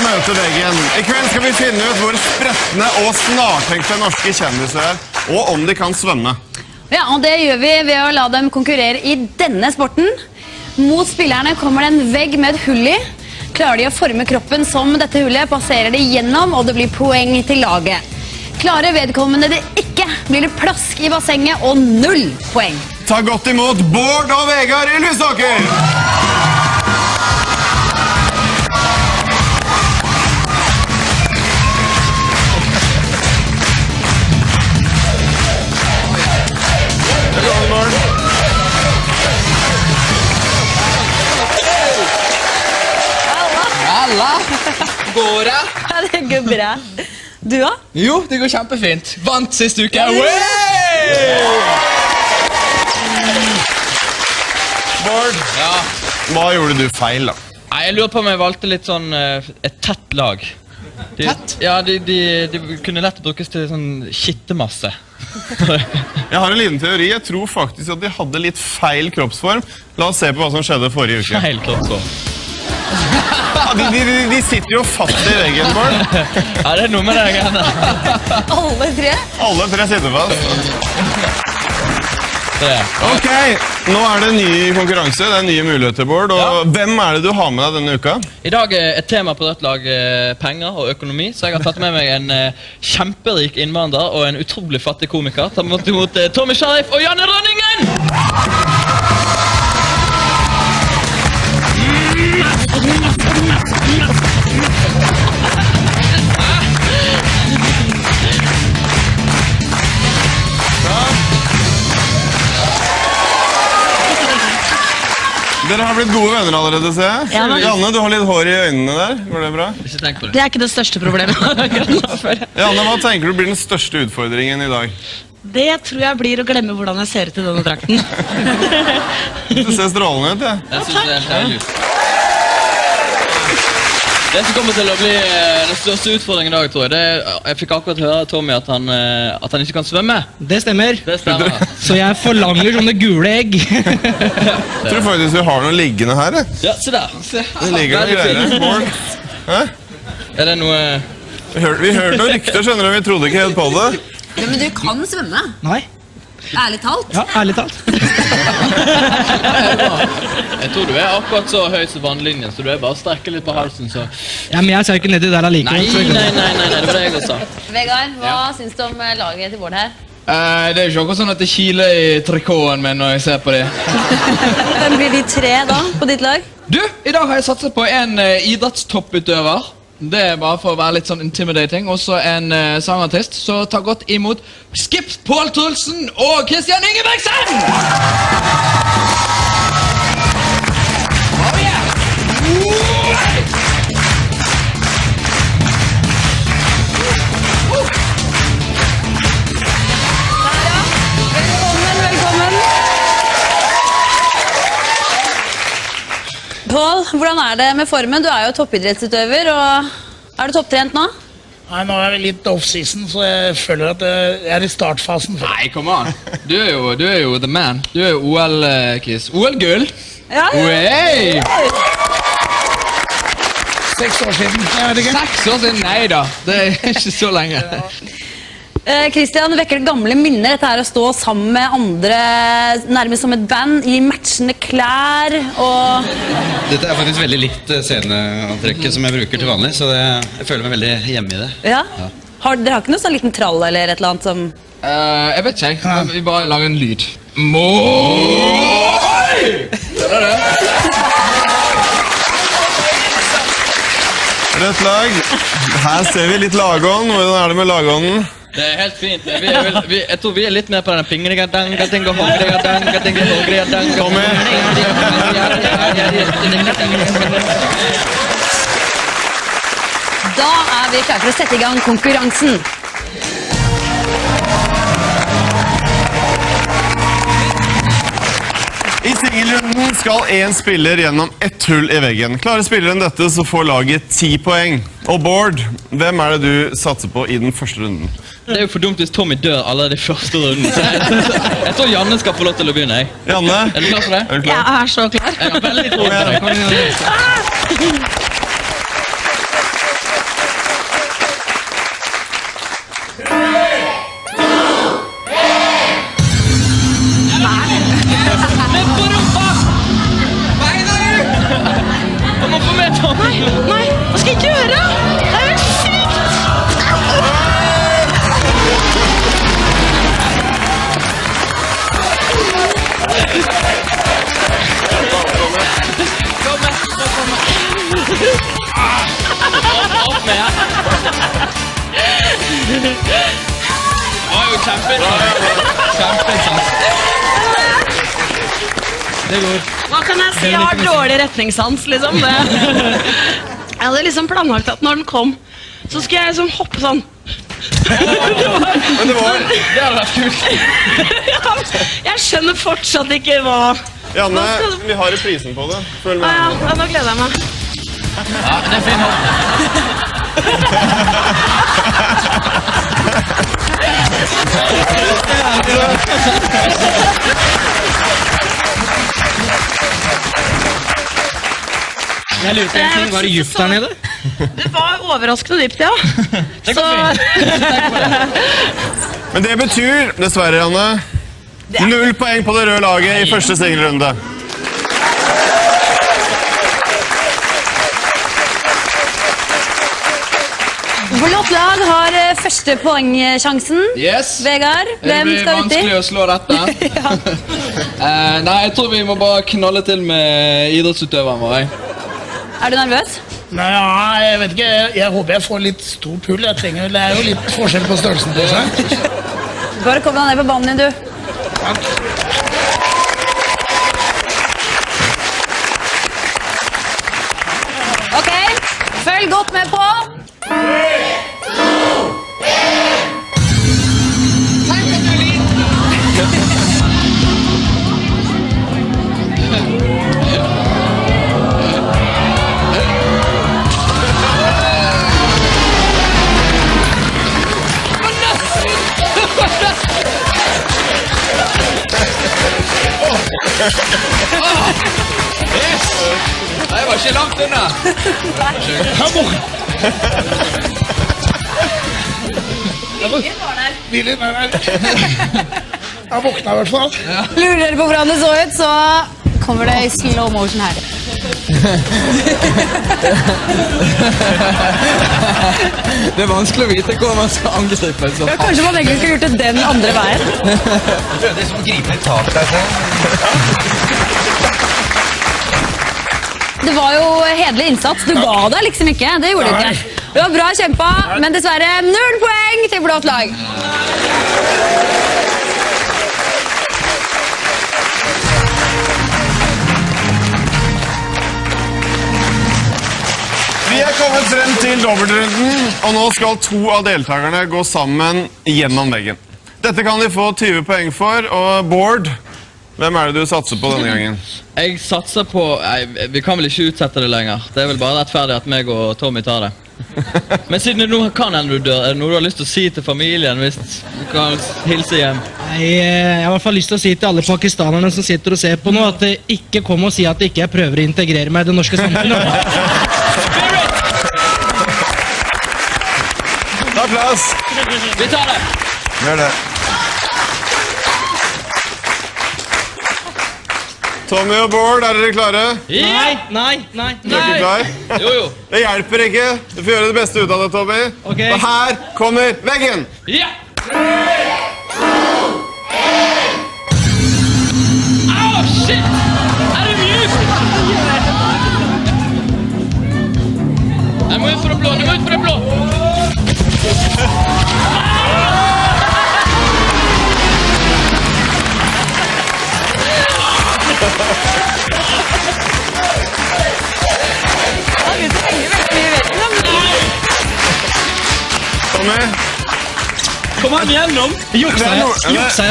møte veggen. I kveld skal vi finne ut hvor sprettende og snartenkte norske kjendiser er, og om de kan svømme. Ja, og det gjør vi ved å la dem konkurrere i denne sporten. Mot spillerne kommer det en vegg med et hull i. Klarer de å forme kroppen som dette hullet, passerer de gjennom, og det blir poeng til laget. Klarer vedkommende det ikke, blir det plask i bassenget og 0 poeng. Ta godt imot Bård og Vegard i Lysåker! Halla! Går det? Ja, det går bra. Du da? Jo, det går kjempefint. Vant siste uke. Bård, Ja. hva gjorde du feil da? Nei, jeg lurer på om jeg valgte litt sånn et tett lag. Tett? Ja, de kunne lett brukes til sånn skittemasse. Jeg har en liten teori. Jeg tror faktisk at de hadde litt feil kroppsform. La oss se på hva som skjedde forrige uke. Feil kroppsform. Ja, de sitter jo fast i veggen, Bård. Ja, det er noe med det greiene. Alle tre? Alle tre sitter fast. Det. Ok, nå er det en ny konkurranse, det er nye muligheter, Bård. Og hvem er det du har med deg denne uka? I dag er et tema på dette lag penger og økonomi, så jeg har tatt med meg en kjemperik innvandrer og en utrolig fattig komiker. Ta imot Tommy Sharif og Janne Rønningen! Dere har blitt gode venner allerede, ser jeg. Ja, men- Janne, du har litt hår i øynene der. Går det bra? Ikke tenk på det. Det er ikke det største problemet. Janne, hva tenker du blir den største utfordringen i dag? Det tror jeg blir å glemme hvordan jeg ser ut i denne drakten. Du ser strålende ut, jeg. Jeg synes det er deilig ut. Det som kommer til å bli den største utfordringen i dag, tror jeg, jeg fikk akkurat høre av Tommy at han ikke kan svømme. Det stemmer. Det stemmer. Så jeg forlanger sånne gule egg. Jeg tror faktisk vi har noe liggende her, jeg. Ja, se der. Det ligger noe Veldig greier. fint. Bård. Hæ? Er det noe... Vi hørte noen rykter, skjønner du, vi trodde ikke helt på det. Ja, men du kan svømme. Nei, Ærlig talt. ja, ærlig talt. Jeg tror du er akkurat så høy som vannlinjen, så du er bare å strekke litt på halsen, så... Ja, men jeg ser ikke nedi der Nei, allikevel. så jeg- nei, det var det jeg også sa. Vegard, hva syns du om laget til Bård her? Det er jo ikke akkurat sånn at det kiler i trikoten min når jeg ser på det. Hvem blir de tre da, på ditt lag? Du, i dag har jeg satset på en idrettstopputøver. Det er bare for å være litt sånn intimidating. Også en sangartist. Så ta godt imot Skip Pål Trulsen og Kristian Ingebrigtsen! Oh yeah! Velkommen. Pål, hvordan er det med formen? Du er jo toppidrettsutøver, og er du topptrent nå? Nei, nå er vi litt off-season, så jeg føler at jeg er i startfasen. Nei, kom an. Du er jo the man. Du er jo OL-kiss. OL-gull! Ja. Wey! 6 år siden, jeg vet ikke. 6 år siden? Nei da, det er ikke så lenge. Kristian, vekker det gamle minner dette her å stå sammen med andre, nærmest som et band, i matchende klær, og... Dette er faktisk veldig likt sceneantrekket som jeg bruker til vanlig, så jeg føler meg veldig hjemme i det. Ja? Dere har ikke noe sånn liten trall eller et eller annet som... Jeg vet ikke, men vi bare lager en lyd. Moi! Hører du det? Rødt lag. Her ser vi litt lagånd. Hvordan er det med lagånden? Det er helt fint. Jeg tror vi er litt mer på den Tommy? Da er vi klare for å sette i gang konkurransen. I singelrunden skal en spiller gjennom ett hull i veggen. Klarer spilleren dette, så får laget 10 poeng. Og Bård, hvem er det du satser på i den første runden? Det er jo for dumt hvis Tommy dør allerede i første runden. Så jeg tror Janne skal få lov til å begynne. Janne, Er du klar for det? er du klar? Jeg er så klar. Jeg har veldig tro på deg. Det går. Hva kan jeg si? Jeg har dårlig retningssans, liksom. Jeg hadde liksom planlagt at når den kom, så skulle jeg liksom hoppe sånn. Men det var... Det hadde vært kult. Jeg skjønner fortsatt ikke hva... Janne, vi har reprisen på det. Følg med. Ja, nå gleder jeg meg. Ja, det er fint. Jeg lurer på en ting, var det dypt der nede? Det var overraskende dypt, ja. Så... Men det betyr, dessverre, Janne, 0 poeng på det røde laget i første singelrunde. Blått lag har første poengsjansen. Yes. Vegard, Det hvem blir skal uti? vanskelig å slå dette. Nei, jeg tror vi må bare knalle til med idrettsutøveren vår. Er du nervøs? Nei, ja, jeg vet ikke. Jeg håper jeg får litt stort hull. Det er jo litt forskjell på størrelsen på seg. Bare kom deg ned på banen din, du. Ok, følg godt med på. Jeg var ikke langt unna. Jeg våkna i hvert fall. Lurer dere på hvordan det så ut, så kommer det i slow motion her. Det er vanskelig å vite hvor man skal angripe. Ja, kanskje man egentlig skulle gjort det den andre veien. Det er som å gripe et tak der. Det var jo hederlig innsats. Du ga deg liksom ikke. Det gjorde du ikke. Det var bra kjempa, men dessverre 0 poeng til blått lag. Vi er kommet frem til dobbeltrunden, og nå skal 2 av deltakerne gå sammen gjennom veggen. Dette kan de få 20 poeng for, og Bård, hvem er det du satser på denne gangen? Jeg satser på... Nei, vi kan vel ikke utsette det lenger. Det er vel bare rettferdig at meg og Tommy tar det. Men siden du nå kan hende du dør, er det noe du har lyst til å si til familien hvis du kan hilse hjem? Nei, jeg har i hvert fall lyst til å si til alle pakistanerne som sitter og ser på nå, at ikke kom og si at ikke jeg prøver å integrere meg i det norske samfunnet. Ta plass! Vi tar det! Gjør det. Tommy og Bård, er dere klare? Nei, nei, nei. Er dere klar? Jo, jo. Det hjelper ikke. Du får gjøre det beste ut av det, Tommy. Ok. Og her kommer veggen! Ja! Au, shit! Er det mjukt? Jeg må ut for det blå, du må ut for det blå! Tommy? Kom han gjennom? Juksa jeg,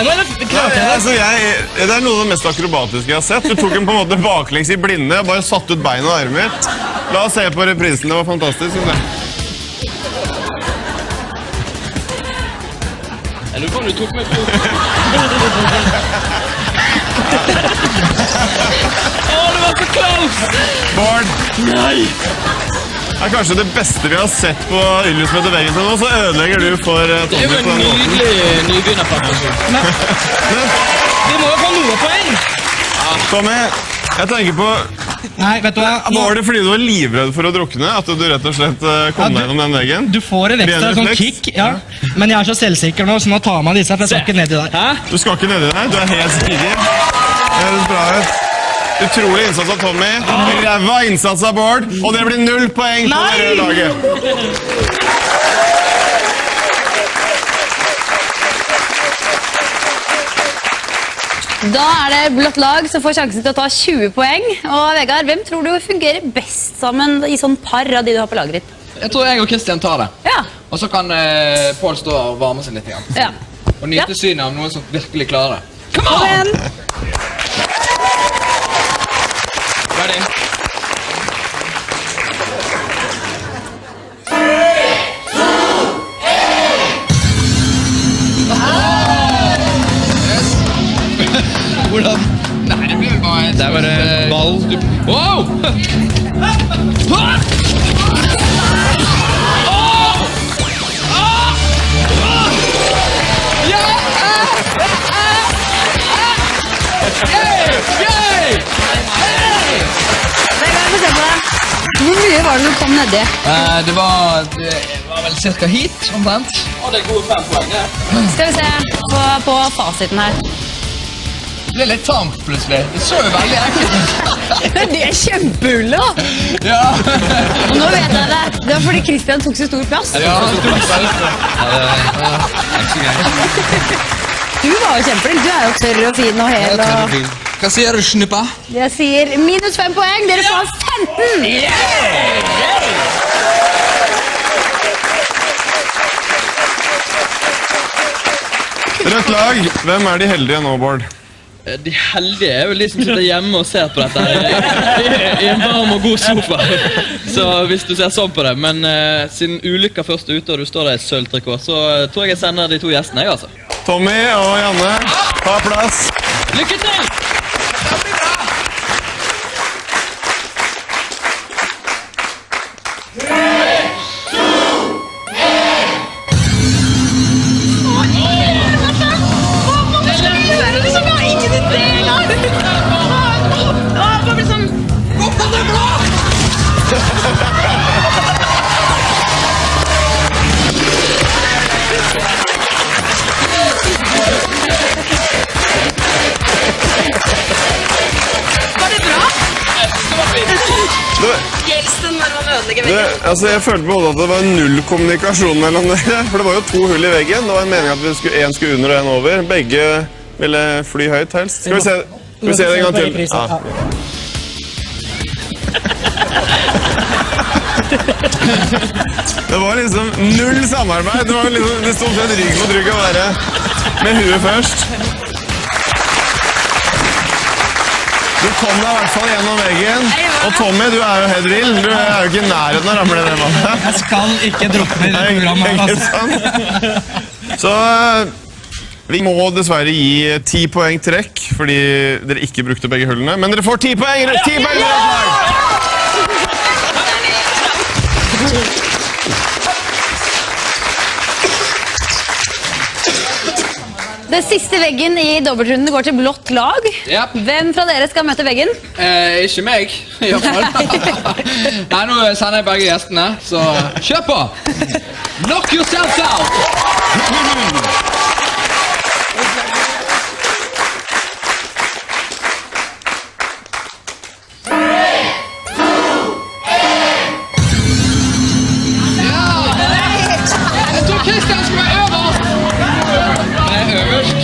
eller klarte jeg det? Altså, det er noe av det mest akrobatiske jeg har sett. Du tok den på en måte baklengs i blinde og bare satt ut bein og armer. La oss se på reprisen, det var fantastisk, synes jeg. Jeg lurer på om du tok meg på. Åh, det var så close! Bård! Nei! Det er kanskje det beste vi har sett på Ylvis møter veggen til nå, så ødelegger du for Det er Tommy jo på en den måten. nydelig nybegynnerprestasjon. Vi må jo få noe poeng! Tommy, jeg tenker på, Nei, vet du hva? var det fordi du var livredd for å drukne, at du rett og slett kom deg gjennom den veggen? Du får en ekstra sånn kick, ja. Men jeg er så selvsikker nå, så nå tar man disse, for jeg skal ikke ned i der. Hæ? Du skal ikke nedi der, du er helt sikker. Det høres bra ut. Utrolig innsats av Tommy, ræva innsats av Bård, og det blir 0 poeng på det røde laget. Da det blått lag som får sjansen til å ta 20 poeng. Og Vegard, hvem tror du fungerer best sammen i sånn par av de du har på laget ditt? Jeg tror jeg og Christian tar det. Ja. Og så kan Pål stå og varme seg litt. Ja. Og nyte synet av noen som virkelig klarer det. Come Kom on! igjen! Ready? Hvordan? Nei, det blir vel bare Det er bare ball. Wow! Vegard, få se på deg. Hvor mye var det du kom nedi? Det var vel cirka hit, omtrent. Og det er gode 5 poeng, det. Skal vi se på fasiten her. Det ble litt tamt, plutselig. Det så jo veldig ekkelt ut. Det er kjempehulle, da! Ja. Og nå vet jeg det. Det var fordi Christian tok så stor plass. Ja, så tok jeg selv. Du var jo kjempeflink. Du er jo tørr og fin og hel. Og... Hva sier du, snuppa? Jeg sier minus 5 poeng. Dere får 15! Rødt lag, hvem er de heldige nå, Bård? De heldige er vel de som sitter hjemme og ser på dette i en varm og god sofa. Så hvis du ser sånn på det. Men siden ulykka først er ute og du står der i sølvtrikot, så tror jeg sender de 2 gjestene, jeg altså. Tommy og Janne, ta plass. Lykke til! Jeg følte på hodet at det var null kommunikasjon mellom dere. For det var jo 2 hull i veggen. Det var en mening at en skulle under og en over. Begge ville fly høyt helst. Skal vi se det en gang til? Ja. Det var liksom null samarbeid. Det var liksom, det stod en rygg mot rygg å være med huet først. Du kom deg i hvert fall gjennom veggen. Og Tommy, du er jo helt vill. Du er jo ikke i nærheten av å ramle ned, mann. Jeg skal ikke droppe i det programmet. Altså. Så vi må dessverre gi 10 poeng trekk, fordi dere ikke brukte begge hullene. Men dere får 10 poeng! 10 poeng! Den siste veggen i dobbeltrunden går til blått lag. Yep. Hvem fra dere skal møte veggen? Ikke meg, i hvert fall. Nei, nå sender jeg begge gjestene, så kjør på! Knock yourself out! Jeg tror Christian skulle være øverst! Nei, øverst.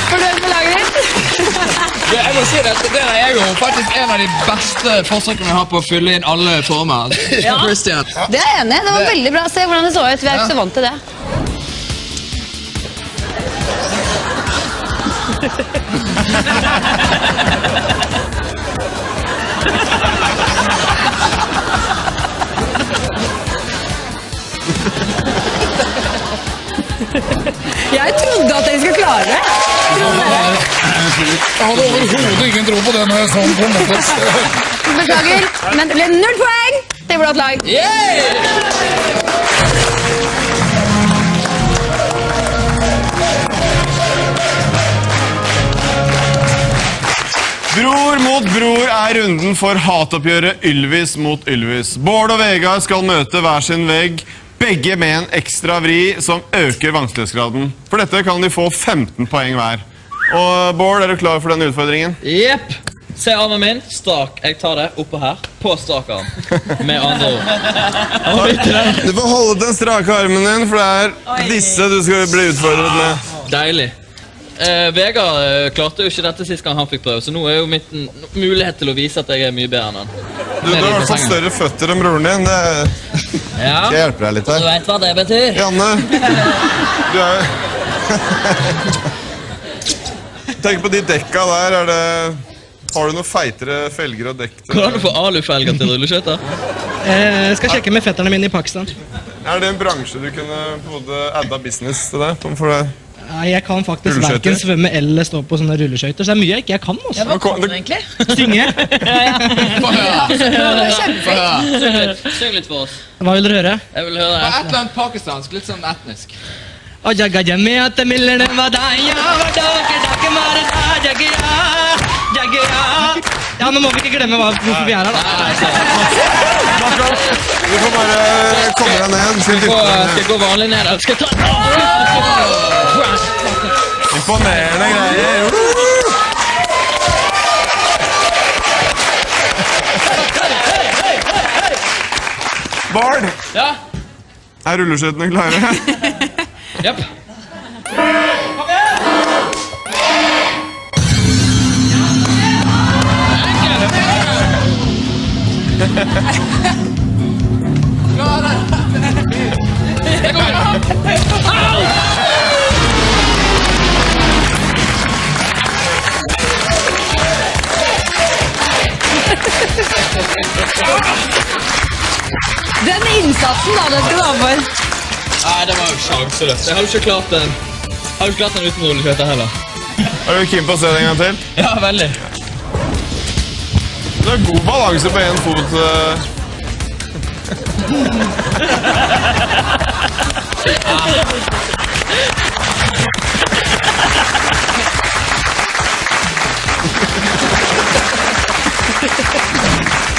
Fornøyd med laget ditt? Jeg må si det, det er jo faktisk en av de beste forsøkene vi har på å fylle inn alle former. Ja. Christian. Det er jeg enig i. Det var veldig bra. Se hvordan det så ut. Vi er ikke så vant til det. Jeg trodde at dere skulle klare det. Jeg hadde overhodet ingen tro på det når jeg så den på en måte. Beklager, men det ble 0 poeng til blått lag. Bror mot bror er runden for hatoppgjøret Ylvis mot Ylvis. Bård og Vegard skal møte hver sin vegg Begge med en ekstra vri som øker vanskelighetsgraden. For dette kan de få 15 poeng hver. Og Bård, er du klar for denne utfordringen? Jepp. Se armen min, strak. Jeg tar det oppå her, på strak arm. Med andre ord. Du får holde den strake armen din, for det er disse du skal bli utfordret med. Deilig. Vegard klarte jo ikke dette sist gang han fikk prøve, så nå er jo mitt mulighet til å vise at jeg er mye bedre enn han. Du har i hvert fall større føtter enn broren din. Det skal jeg hjelpe deg litt her. Du vet hva det betyr. Janne, du er... Tenk på de dekka der, har du noen feitere felger og dekk til? Hvordan du får alufelger til rulleskøyter? Jeg skal sjekke med fetterne mine i Pakistan. Er det en bransje du kunne på en måte adda business til det? For det? Nei, jeg kan faktisk hverken svømme eller stå på sånne rulleskøyter, så det er mye jeg ikke kan også. Hva kan du egentlig? Synge. Syng litt for oss. Hva vil dere høre? Jeg vil høre Et eller annet pakistansk, litt sånn etnisk. Å, jaga jamiat millene vadaya, vadake dake marada, jagya, jagya. Ja, nå må vi ikke glemme hvorfor vi er her, da. Du får bare komme deg ned. Skal jeg gå vanlig ned, eller skal jeg ta... Imponerende greier. Bård, Ja, er rulleskøytene klare? jepp. Den innsatsen da, det skal du ha for. Nei, det var jo sjanseløst. Jeg hadde ikke klart den. Uten rulleskøyter heller. Er du keen på å se det en gang til? Ja, veldig. Du har god balanse på en fot.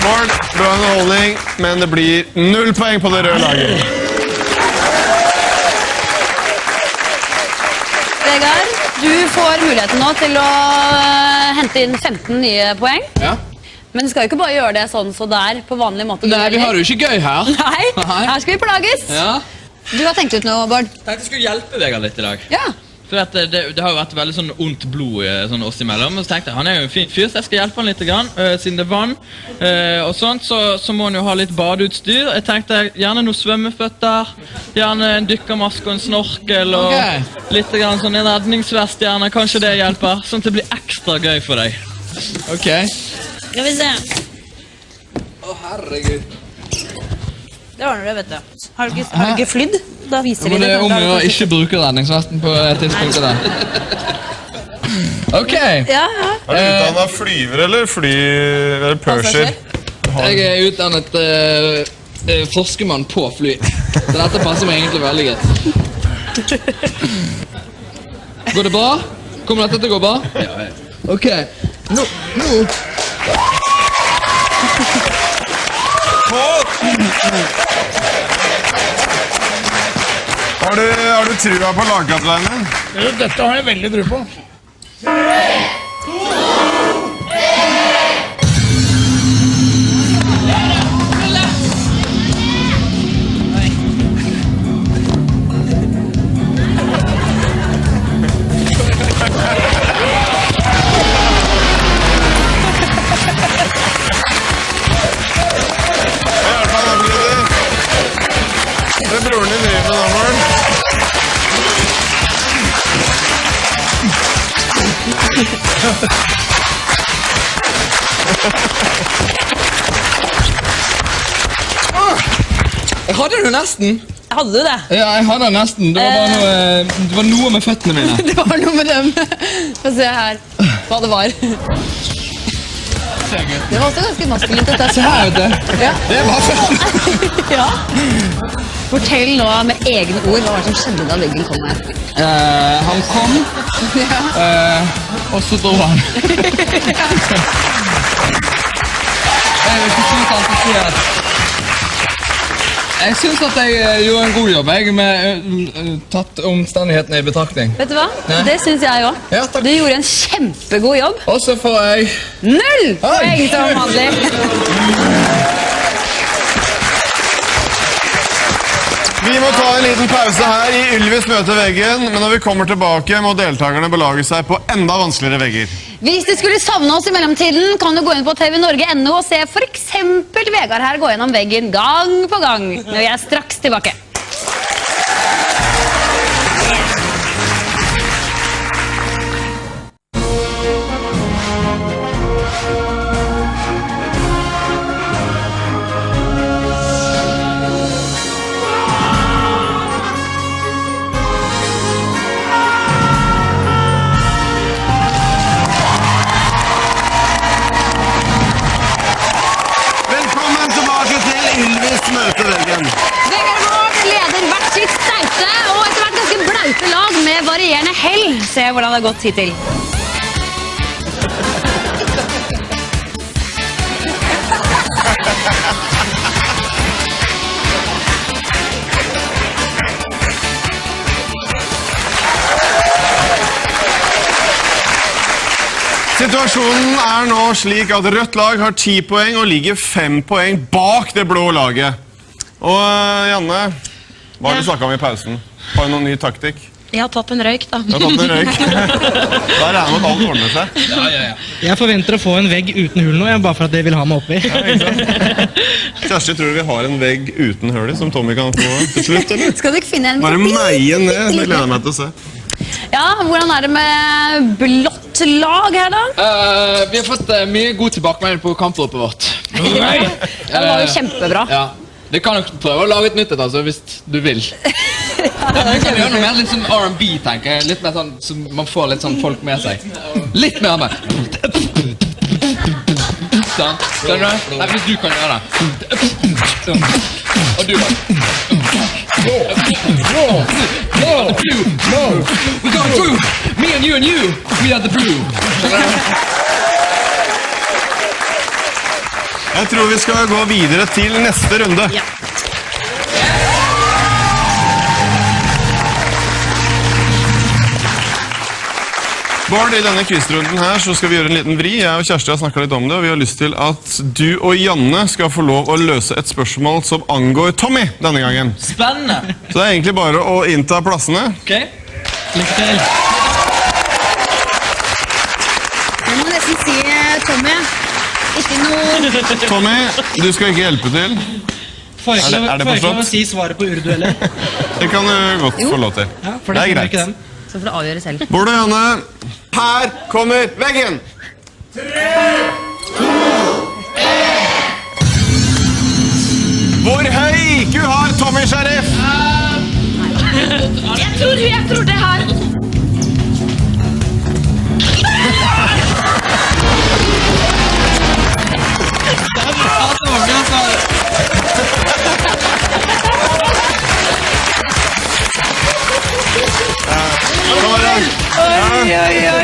Bård, bra underholdning, men det blir 0 poeng på det røde laget. Vegard, du får muligheten nå til å hente inn 15 nye poeng. Ja. Men du skal jo ikke bare gjøre det sånn så der på vanlig måte. Nei, vi har det jo ikke gøy her. Nei, her skal vi plages. Ja. Du har tenkt ut noe, Bård. Tenkte jeg skulle hjelpe Vegard litt i dag. Ja. For at det har jo vært veldig sånn ondt blod sånn oss imellom. Og så tenkte jeg, han er jo en fin fyr, så jeg skal hjelpe han litt grann, siden det er vann. Og sånt, så må han jo ha litt badeutstyr. Jeg tenkte gjerne noen svømmeføtter, gjerne en dykkermaske og en snorkel, og litt grann sånn en redningsvest gjerne. Kanskje det hjelper, sånn at det blir ekstra gøy for deg. Ok. Skal vi se. Å, herregud. Det ordner du, vet du. Har du ikke flydd? Da viser vi Men det. det er om å ikke bruke redningsvesten på tidspunktet der. Ok. Ja. Er du utdannet flyver eller purser? Jeg er utdannet forskermann på fly. Så dette passer meg egentlig veldig greit. Går det bra? Kommer dette til å gå bra? Ja. Ok. Nå. Har du trua på lagkapteinen? Dette har jeg veldig tro på. Det er broren din driver med nå, Bård. Jeg hadde det nesten. Hadde du det? Ja, jeg hadde det nesten. Det var noe med føttene mine. Det var noe med dem. Få se her hva det var. Det var også ganske maskulint. Se her, vet du. Ja. Det var føttene. Ja. Fortell nå med egne ord hva var det som skjedde da Veggen kom her. Han kom, og så dro han. Jeg vil ikke si at han sier at Jeg synes at jeg gjorde en god jobb, jeg, med tatt omstendighetene i betraktning. Vet du hva? Nei. Det synes jeg også. Ja, takk. Du gjorde en kjempegod jobb. Og så får jeg... 0 poeng som vanlig. Vi må ta en liten pause her i Ylvis møter veggen, men når vi kommer tilbake må deltakerne belage seg på enda vanskeligere vegger. Hvis du skulle savne oss i mellomtiden, kan du gå inn på tvnorge.no og se for eksempel Vegard her gå gjennom veggen gang på gang. Nå er jeg straks tilbake. Velkommen tilbake til Ylvis møter veggen. Vegard Gård leder hvert sitt steite og etter hvert ganske blaute lag med varierende hell. Se hvordan det har gått hittil. Situasjonen er nå slik at rødt lag har 10 poeng og ligger 5 poeng bak det blå laget. Og Janne, hva har du snakket om i pausen? Har du noen ny taktikk? Jeg har tatt en røyk, da. Du har tatt en røyk. Da regner jeg med at alt ordner seg. Jeg forventer å få en vegg uten hull nå, bare for at dere vil ha meg oppi. Kjersti, tror du vi har en vegg uten hull i som Tommy kan få til slutt, eller? Skal du ikke finne en Bare meie ned, det gleder jeg meg til å se. Ja, hvordan er det med blått lag her da? Vi har fått mye god tilbakemelding på kampropet vårt. Det var jo kjempebra. Ja. Vi kan jo prøve å lage et nytt et, altså, hvis du vil. Vi kan gjøre noe mer litt sånn R&B, tenker jeg. Litt mer sånn, så man får litt sånn folk med seg. Litt mer med. Sånn. Skjønner du? Nei, hvis du kan gjøre det. Og du også. We got through. Me and you, we are the blue. Skjønner du? Jeg tror vi skal gå videre til neste runde. Ja. Bård, i denne quizrunden her så skal vi gjøre en liten vri. Jeg og Kjersti har snakket litt om det, og vi har lyst til at du og Janne skal få lov å løse et spørsmål som angår Tommy denne gangen. Spennende. Så det er egentlig bare å innta plassene. Ok. Lykke til. Jeg må nesten si, Tommy, ikke noe... Tommy, du skal ikke hjelpe til. Får ikke Er det lov forstått? å si svaret på urdu, eller? Det kan du godt få lov til. Ja, for Det er skjønner greit. ikke den. Så får du avgjøre selv. Bård og Janne, her kommer veggen! 3, 2, 1. Hvor høy IQ har Tommy Sheriff? Jeg tror det her.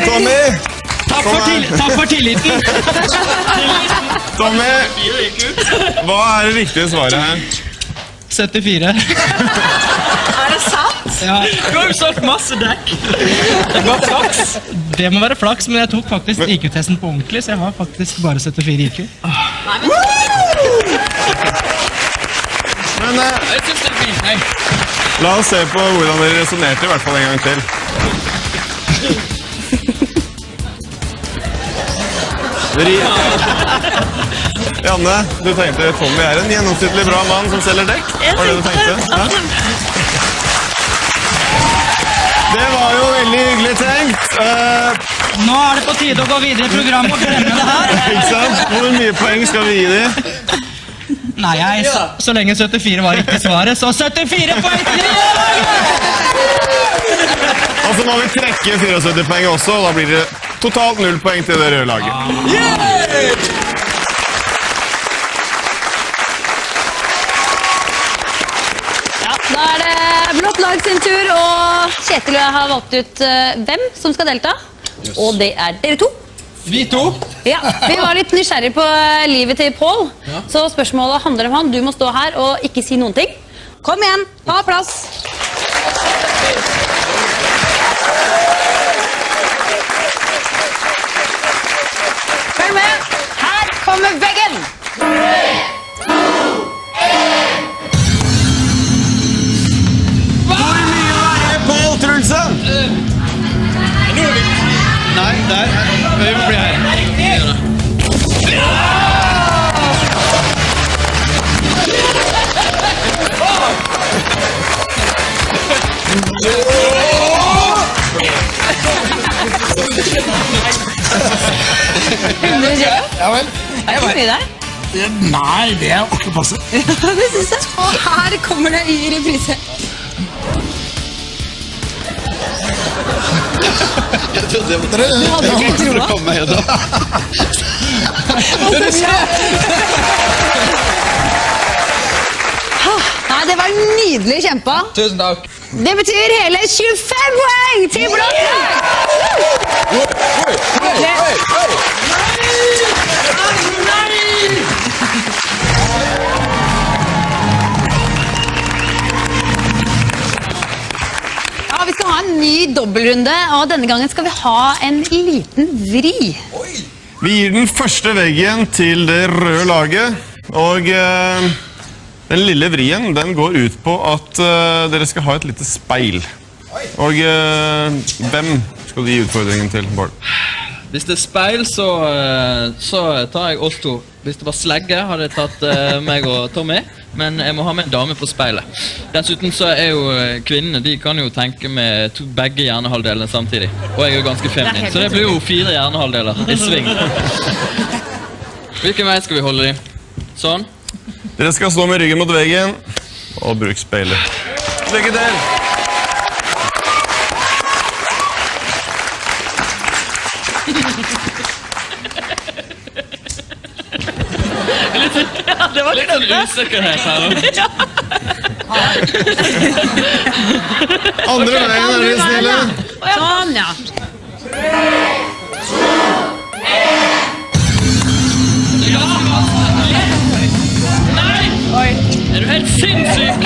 Tommy! Takk for tilliten. Tommy, hva er det riktige svaret her? 74. Er det sant? Ja, Du har jo sagt masse dekk. det må være flaks, men jeg tok faktisk IQ-testen på ordentlig, så jeg har faktisk bare 74 IQ. Men Jeg synes det er fint, hei. la oss se på hvordan dere resonerte i hvert fall en gang til. Janne, du tenkte Tommy er en gjennomsnittlig bra mann som selger dekk? Var det du tenkte? Ja? Det var jo veldig hyggelig tenkt. Nå er det på tide å gå videre i programmet og glemme det her. Ikke sant? Hvor mye poeng skal vi gi dem? Nei, så lenge 74 var riktig svaret, så 74 poeng til Og så må vi trekke 74 poeng også, og da blir det totalt 0 poeng til det røde laget. Ja, da er det blått lag sin tur, og Kjetil og jeg har valgt ut hvem som skal delta. Og det er dere to. Vi to. Ja, vi var litt nysgjerrig på livet til Paul, så spørsmålet handler om han. Du må stå her og ikke si noen ting. Kom igjen, ta plass. Følg med, her kommer veggen. Pål Trulsen! Nei, der. Vi må bli her. Ja vel. Er det mye der? Nei, det er akkurat passe. Det synes jeg. Og her kommer det i reprise. Dere, For å komme meg da. Nei, det var nydelig kjempa. Tusen takk. Det betyr hele 25 poeng til blått lag. Ja, vi skal ha en ny dobbeltrunde, og denne gangen skal vi ha en liten vri. Vi gir den første veggen til det røde laget, og den lille vrien den går ut på at dere skal ha et lite speil. Og hvem skal du gi utfordringen til, Bård? Hvis det er speil, så tar jeg oss to. Hvis det var slegge, hadde jeg tatt meg og Tommy. Men jeg må ha med en dame på speilet. Dessuten så er jo kvinnene, de kan jo tenke med begge hjernehalvdelene samtidig. Og jeg er jo ganske feminin, så det blir jo 4 hjernehalvdeler i sving. Hvilken vei skal vi holde de? Sånn. Dere skal stå med ryggen mot veggen og bruke speilet. Lykke til! Det var Litt sånn usikkerhet her nå. Andre veien er dere snille. Sånn, ja. Er du helt sinnssyk?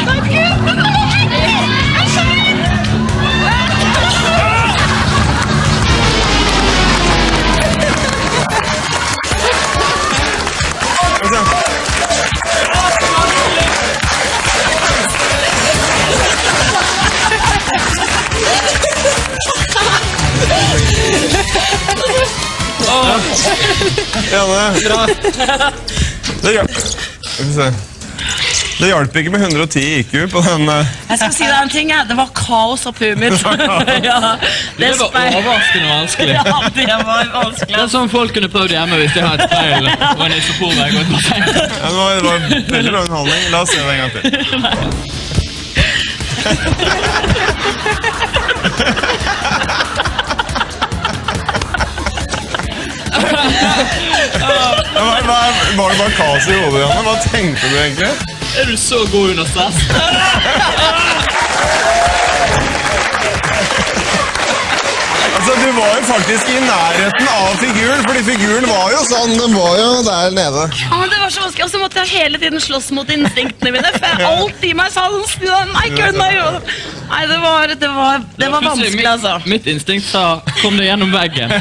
Janne, det hjalp. Skal vi se. Det hjalp ikke med 110 IQ på den. Jeg skal si deg en ting, det var kaos oppi huet mitt. Ja, Det var overraskende vanskelig. Ja, det var vanskelig. Det er sånn folk kunne prøvd hjemme hvis de har et speil og en isoporvegg og et basseng. Ja, det var veldig bra underholdning. La oss se det en gang til. Var det bare kaos i hodet, Janne? Hva tenkte du egentlig? Er du så god under stress? Altså, du var jo faktisk i nærheten av figuren, fordi figuren var jo sånn, den var jo der nede. Ja, men det var så vanskelig, og så måtte jeg hele tiden slåss mot instinktene mine, for alt i meg sa nei, det var vanskelig, altså. Mitt instinkt sa, kom deg gjennom veggen. Det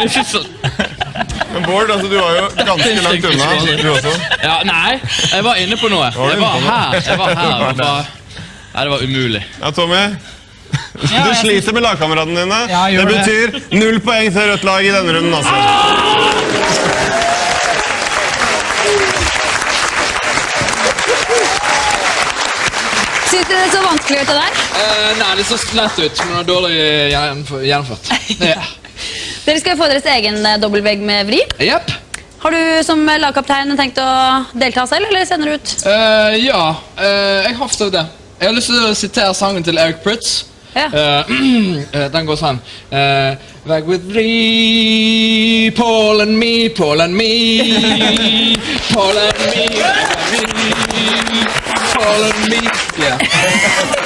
er ikke så... Men Bård, altså, du var jo ganske langt unna, du også. Ja, nei, jeg var inne på noe. Jeg var her. Nei, det var umulig. Ja, Tommy. Du sliter med lagkameratene dine. Ja, det gjør det. betyr 0 poeng til rødt lag i denne runden, altså. Synes du det så vanskelig ut det der? Nei, det så lett ut, men det var dårlig gjennomført. Ja. Dere skal få deres egen dobbeltvegg med vri. Jepp. Har du som lagkaptein tenkt å delta selv, eller sender du ut? Ja, jeg har forstått det. Jeg har lyst til å sitere sangen til Eric Pritz. Ja. Den går sånn. Vegg with three, Paul and me, Paul and me, Paul and me, Paul and me. Yeah.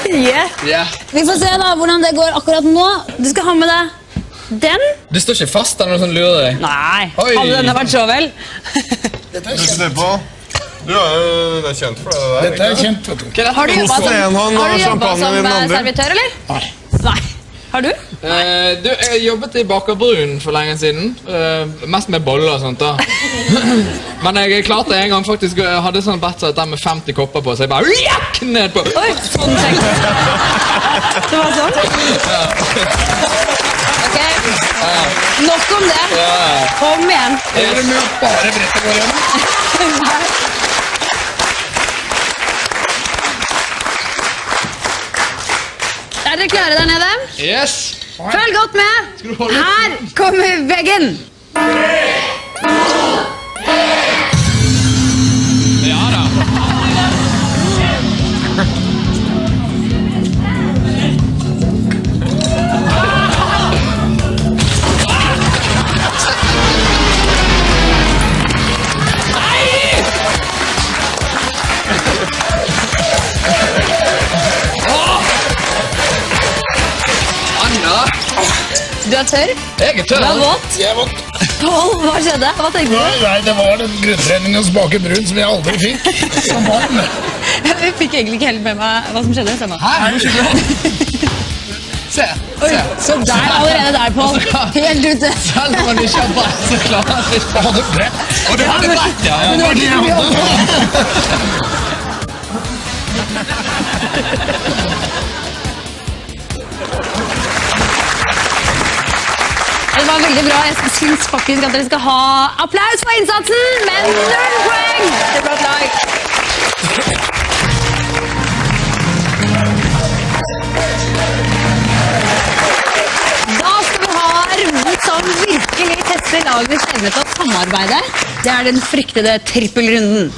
Yeah. Yeah. Vi får se da hvordan det går akkurat nå. Du skal ha med deg den. Det står ikke fast, det er noe som lurer deg. Nei, Oi. hadde denne vært så vel. Du skal se på. Du er kjent for det der. Dette er kjent, vet du. Har du jobbet Kos deg en hånd og jobbet champagne i som den andre. servitør, eller? Nei. Har du? Jeg jobbet i Bakerbrun for lenge siden. Mest med boller og sånt da. Men jeg klarte en gang faktisk, jeg hadde sånn batch der med 50 kopper på, så jeg bare jakk ned på. Oi, sånn tenkt. Det var sånn? Ok, nok om det. Kom igjen. Er det med at bare brettet går igjen? Er dere klare der nede? Yes! Følg godt med. Her kommer veggen. Ja da. Anna, Du er tørr. jeg er tørr. Du er våt. Jeg vått. Pål, hva skjedde? Hva tenkte du? Nei, det var den grunntreningen hos Baker Brun som jeg aldri fikk. Som barn. Jeg fikk egentlig ikke helt med meg hva som skjedde. Stemmer. Se, Oi, så der allerede der, Pål. Helt ute. selv om man ikke har brett, så klarer jeg litt på. Hadde brett. Og du hadde brett, ja. Det var det jeg hadde. Det var veldig bra. Jeg syns faktisk at dere skal ha applaus for innsatsen, men 0 poeng til blått lag. Da skal vi ha runden som virkelig tester lagenes evne til å samarbeide. Det er den fryktede trippelrunden.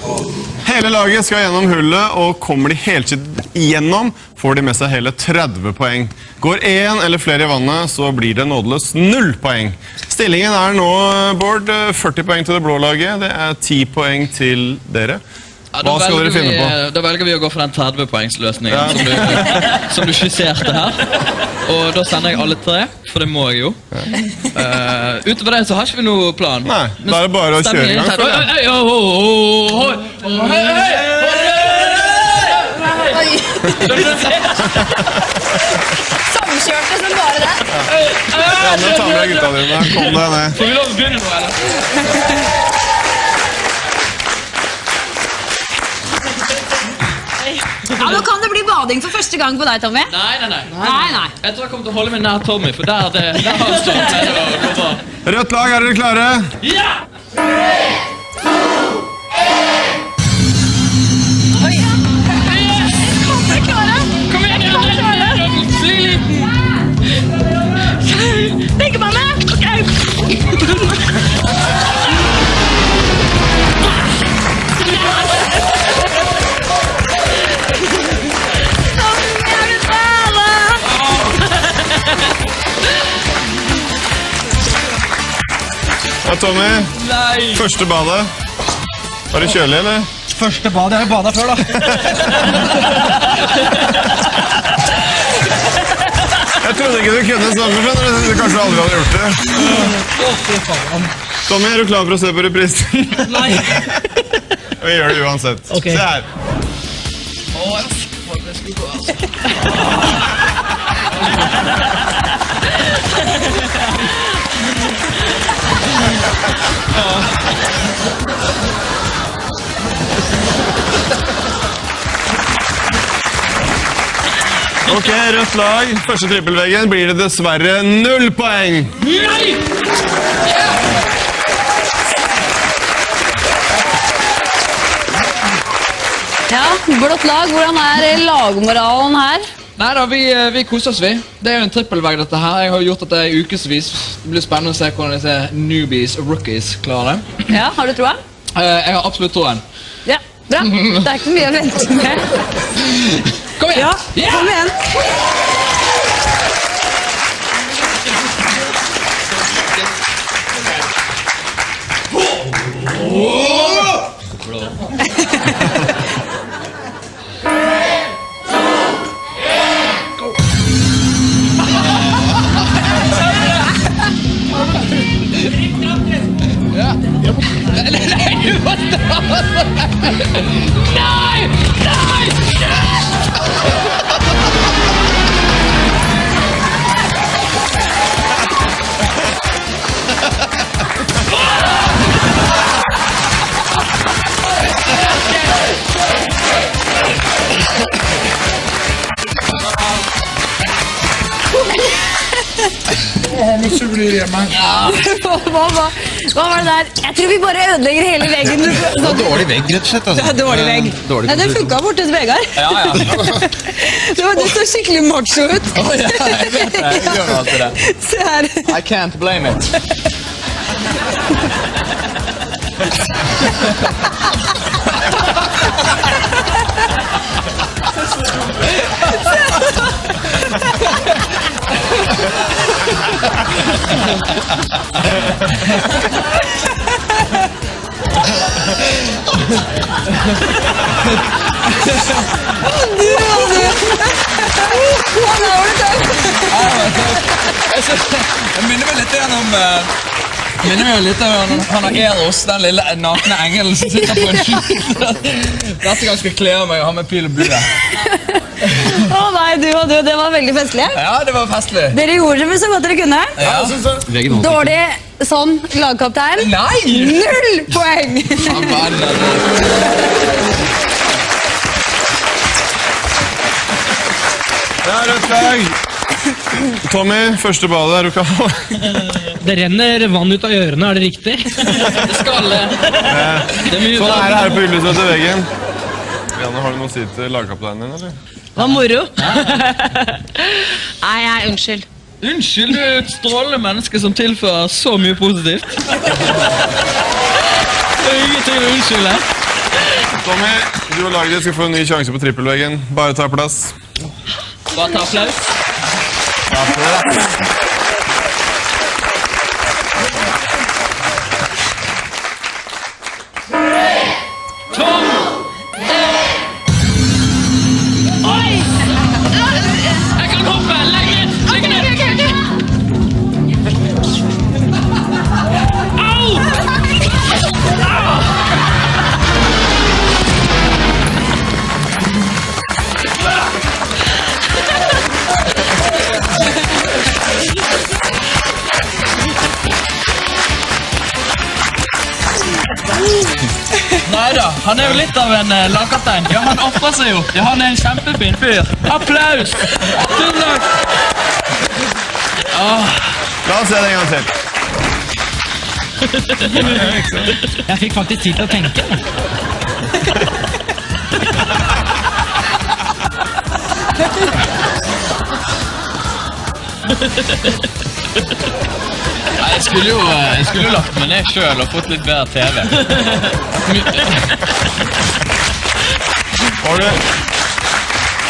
Hele laget skal gjennom hullet, og kommer de helskitt igjennom, får de med seg hele 30 poeng. Går en eller flere i vannet, så blir det nådeløst 0 poeng. Stillingen er nå, Bård, 40 poeng til det blå laget. Det er 10 poeng til dere. Ja, Hva skal dere finne på? Da velger vi å gå for den 30-poengsløsningen som du skisserte her. Og da sender jeg alle 3, for det må jeg jo. Utover det så har ikke vi noe plan. Nei, da er det bare å kjøre i gang. Samkjørte som bare det. Janne, ta med gutta dine. Kom deg ned. Får vi lov å begynne nå, eller? Ja, nå kan det bli bading for første gang på deg, Tommy. Nei. Nei. Jeg tror jeg kommer til å holde meg nær Tommy, for der har han stått. Rødt lag, er dere klare? Ja! Kom igjen, Bli liten! Tenker man det? Ok. Ja, Tommy. Nei! Første badet. Var det kjølig, eller? Første bad, jeg har jo badet før da. Jeg trodde ikke du kunne sange, skjønner du. Jeg trodde kanskje aldri hadde gjort det. Tommy, er du klar for å se på reprisen? Nei. Vi gjør det uansett. Ok. Se her. Ok, rødt lag. Første trippelveggen blir det dessverre 0 poeng. Ja, blått lag, hvordan er lagmoralen her? Neida, vi koser oss vi. Det er jo en trippelvegg dette her. Jeg har gjort dette i ukevis. Det blir spennende å se hvordan disse newbies og rookies klarer det. Ja, har du troa? Jeg har absolutt troen. Ja, bra. Det er ikke så mye å vente med. Kom igjen! Ja, kom igjen. Nei, du måtte Nei! Nei! Så blir det man. Hva var det der? Jeg tror vi bare ødelegger hele veggen. Det var dårlig vegg, rett og slett. Altså. Det er dårlig vegg. Dårlig Nei, det funka borte hos Vegard. Det så skikkelig macho ut. Jeg vet det. Jeg gjør alltid det. Se her. I can't blame it. Jeg minner meg litt om han har Eros, den lille nakne engelen som sitter på en skjul. Neste gang skal jeg kle av meg og ha med pil og bue. Å nei, du og du, det var veldig festlig. Ja, det var festlig. Dere gjorde det så godt dere kunne. Ja. Dårlig sånn lagkaptein. Nei! 0 poeng! Det er rødt lag. Tommy, første ballet er du klar. Det renner vann ut av ørene, er det riktig? Det skal det. Det er mye Sånn er bra. det her på Ylvis etter veggen. Janne, har du noe å si til lagkapteinen din, eller? Hva moro. Nei, unnskyld. Unnskyld, du er et strålende menneske som tilfører så mye positivt. Det er ingenting å unnskylde. Tommy, du og laget ditt skal få en ny sjanse på trippelveggen. Bare ta plass. Bare ta applaus. Tom! Oi! Jeg kan hoppe! Legg ned! Legg ned! Au! Neida, han er jo litt av en lagkaptein. Ja, han offrer seg jo. Ja, han er en kjempefin fyr. Applaus! Tusen takk! La oss se det en gang til. Jeg fikk faktisk tid til å tenke. Nei, jeg skulle jo lagt meg ned selv og fått litt bedre TV.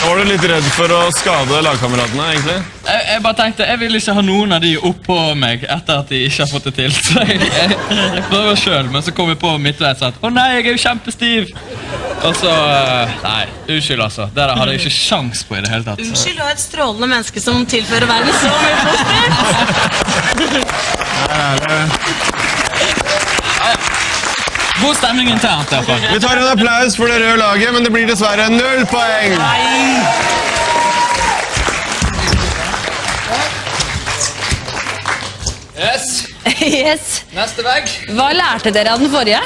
Var du litt redd for å skade lagkameratene, egentlig? Jeg bare tenkte, jeg vil ikke ha noen av de oppå meg etter at de ikke har fått det til. Så jeg prøver selv, men så kom jeg på midtveis at, å nei, jeg er jo kjempestiv. Og så, nei, unnskyld altså. Det der hadde jeg ikke sjans på i det hele tatt. Unnskyld, du er et strålende menneske som tilfører verden så mye positivt. God stemning internt i hvert fall. Vi tar en applaus for det røde laget, men det blir dessverre 0 poeng. Yes. Yes. Neste vegg. Hva lærte dere av den forrige?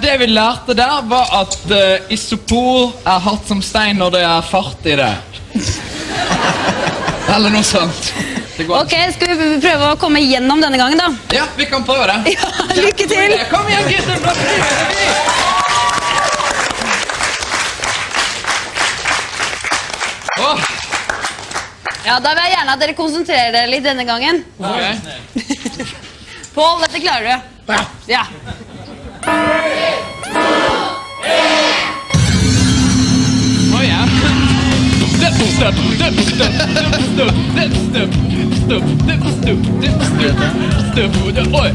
Det vi lærte der var at isopor er hardt som stein når det er fart i det. Eller noe sånt. Det går. Ok, skal vi prøve å komme gjennom denne gangen da? Ja, vi kan prøve det. Ja, lykke til! Kom igjen, gutter! Åh, Ja, da vil jeg gjerne at dere konsentrerer dere litt denne gangen. ok. Pål, dette klarer du. Ja. Å ja. Stopp, stopp, stopp, stopp, stopp, stopp, stopp, stopp, stopp, stopp, stopp, stopp, oi.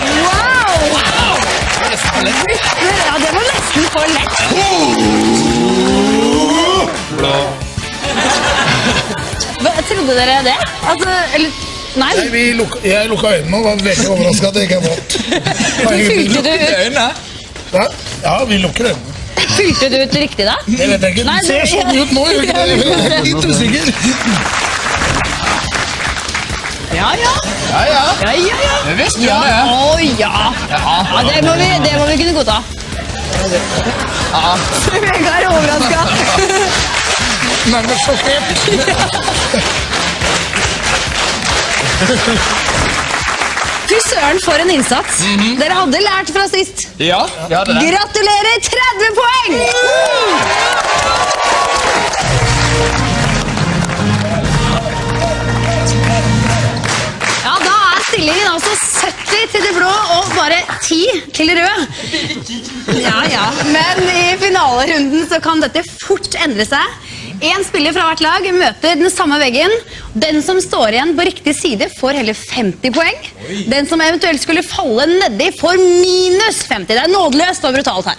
Wow! Ja, det var nesten for lett. trodde dere det? Altså, eller... Nei, Jeg lukka øynene og var veldig overrasket at jeg ikke var vått. fylte du ut, Øynene? Ja, vi lukker øynene. fylte du ut riktig da? Det vet jeg ikke. Nei, Det ser sånn ut nå, gjør ikke det? Jeg er litt usikker. Ja. Det visste Ja, jeg det. ja, det må vi kunne godta. Vegard er overrasket. Nærmest sjokkert. Fy søren, for en innsats. Dere hadde lært fra sist. Ja, vi hadde det. Gratulerer, 30 poeng! Ja, da er stillingen altså 70 til de blå og bare 10 til de røde. Ja. Men i finalerunden så kan dette fort endre seg. En spiller fra hvert lag møter den samme veggen. Den som står igjen på riktig side får heller 50 poeng. Den som eventuelt skulle falle nedi får minus 50. Det er nådeløst og brutalt her.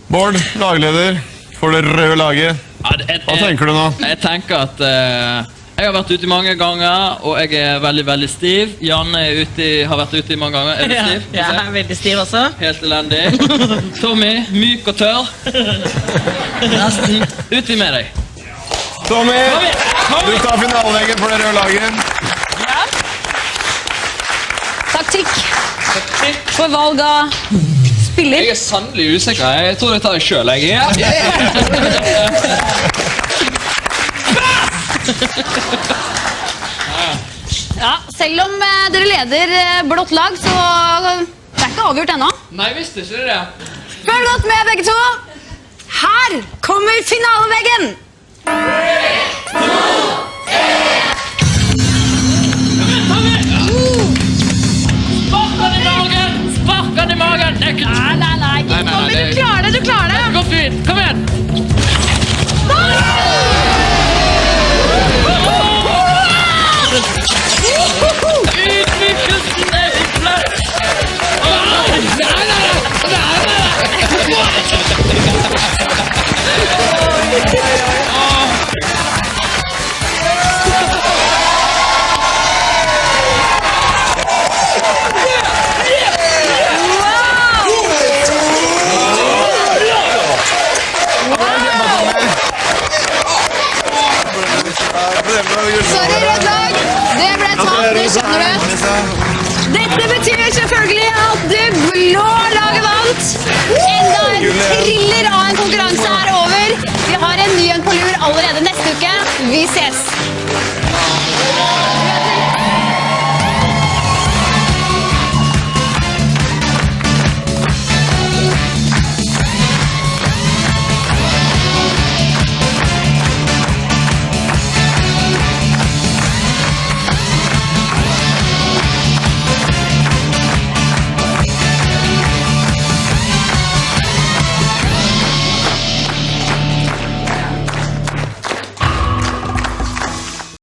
Bård, lagleder for det røde laget. Hva tenker du nå? Jeg tenker at jeg har vært ute mange ganger, og jeg er veldig, veldig stiv. Janne har vært ute mange ganger. Er du stiv? Jeg er veldig stiv også. Helt elendig. Tommy, myk og tørr. Nesten. Uti med deg. Tommy, du tar finaleggen for det røde laget. Taktikk for valg av spiller. Jeg er sannelig usikker. Jeg tror jeg tar det selv, jeg. Ja, selv om dere leder blått lag, så det er ikke avgjort ennå. Nei, visste ikke det. Følg godt med, begge to. Her kommer finaleveggen! Spark han i magen! Det er ikke Nei. Tommy, Du klarer det, du klarer det. godt fint. Kom igjen! Ydmykelsen er i plass! Sorry, rødt lag. Det ble tatt, det skjønner du. Dette betyr selvfølgelig at det blå laget vant. Enda en thriller av en konkurranse